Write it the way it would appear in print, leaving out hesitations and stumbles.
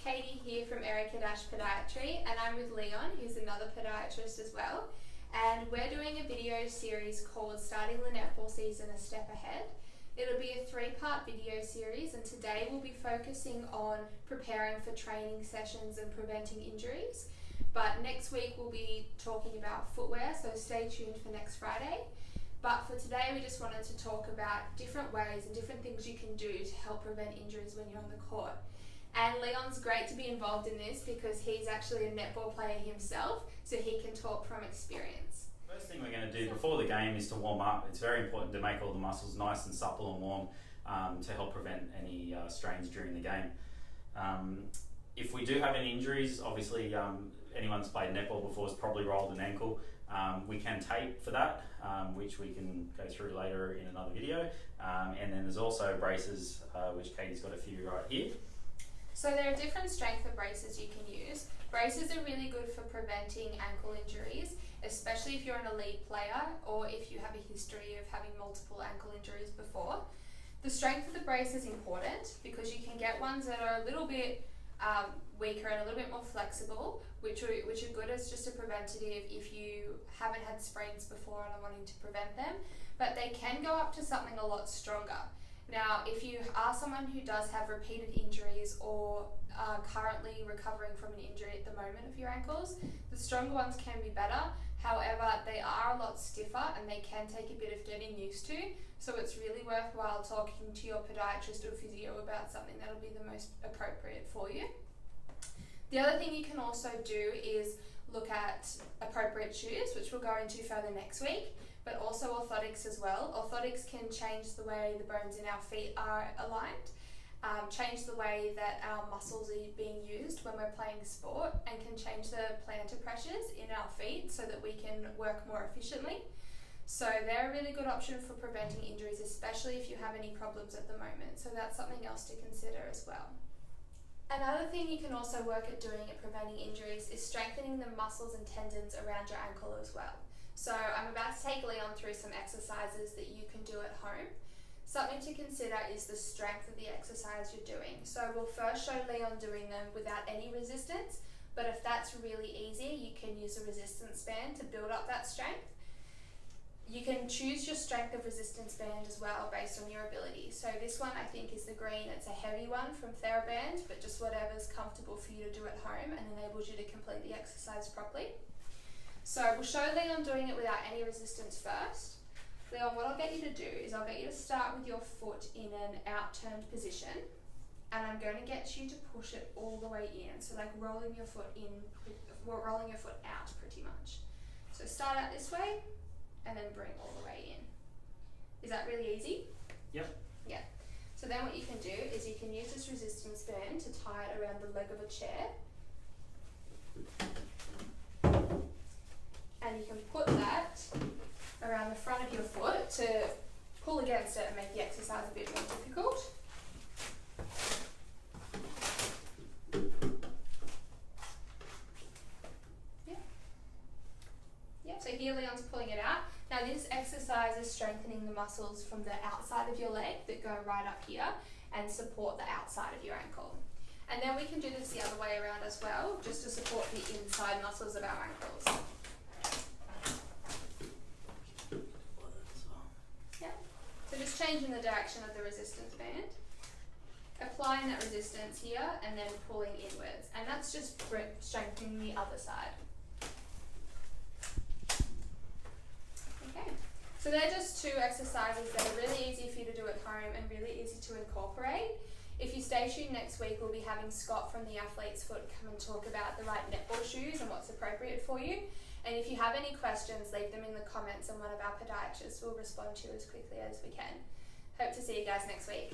Katie here from Podiatry, and I'm with Leon, who's another podiatrist as well. And we're doing a video series called Starting the Netball Season a Step Ahead. It'll be a 3-part video series, and today we'll be focusing on preparing for training sessions and preventing injuries. But next week we'll be talking about footwear, so stay tuned for next Friday. But for today we just wanted to talk about different ways and different things you can do to help prevent injuries when you're on the court. And Leon's great to be involved in this because he's actually a netball player himself, so he can talk from experience. First thing we're going to do before the game is to warm up. It's very important to make all the muscles nice and supple and warm to help prevent any strains during the game. If we do have any injuries, obviously anyone who's played netball before has probably rolled an ankle. We can tape for that, which we can go through later in another video. And then there's also braces, which Katie's got a few right here. So there are different strength of braces you can use. Braces are really good for preventing ankle injuries, especially if you're an elite player or if you have a history of having multiple ankle injuries before. The strength of the brace is important because you can get ones that are a little bit weaker and a little bit more flexible, which are good as just a preventative if you haven't had sprains before and are wanting to prevent them, but they can go up to something a lot stronger. Now, if you are someone who does have repeated injuries or are currently recovering from an injury at the moment of your ankles, the stronger ones can be better. However, they are a lot stiffer and they can take a bit of getting used to, so it's really worthwhile talking to your podiatrist or physio about something that'll be the most appropriate for you. The other thing you can also do is look at appropriate shoes, which we'll go into further next week, but also orthotics as well. Orthotics can change the way the bones in our feet are aligned, change the way that our muscles are being used when we're playing sport, and can change the plantar pressures in our feet so that we can work more efficiently. So they're a really good option for preventing injuries, especially if you have any problems at the moment. So that's something else to consider as well. Another thing you can also work at doing at preventing injuries is strengthening the muscles and tendons around your ankle as well. So I'm about to take Leon through some exercises that you can do at home. Something to consider is the strength of the exercise you're doing. So we'll first show Leon doing them without any resistance, but if that's really easy, you can use a resistance band to build up that strength. You can choose your strength of resistance band as well based on your ability. So this one I think is the green. It's a heavy one from TheraBand, but just whatever's comfortable for you to do at home and enables you to complete the exercise properly. So we'll show Leon doing it without any resistance first. Leon, what I'll get you to do is I'll get you to start with your foot in an out-turned position, and I'm going to get you to push it all the way in. So like rolling your foot out pretty much. So start out this way, and then bring all the way in. Is that really easy? Yep. Yeah. So then what you can do is you can use this resistance band to tie it around the leg of a chair. And you can put that around the front of your foot to pull against it and make the exercise a bit more difficult. So here Leon's pulling it out. Now this exercise is strengthening the muscles from the outside of your leg that go right up here and support the outside of your ankle. And then we can do this the other way around as well, just to support the inside muscles of our ankles. Yeah. So just changing the direction of the resistance band, applying that resistance here and then pulling inwards. And that's just strengthening the other side. So they're just 2 exercises that are really easy for you to do at home and really easy to incorporate. If you stay tuned next week, we'll be having Scott from the Athlete's Foot come and talk about the right netball shoes and what's appropriate for you. And if you have any questions, leave them in the comments and one of our podiatrists will respond to you as quickly as we can. Hope to see you guys next week.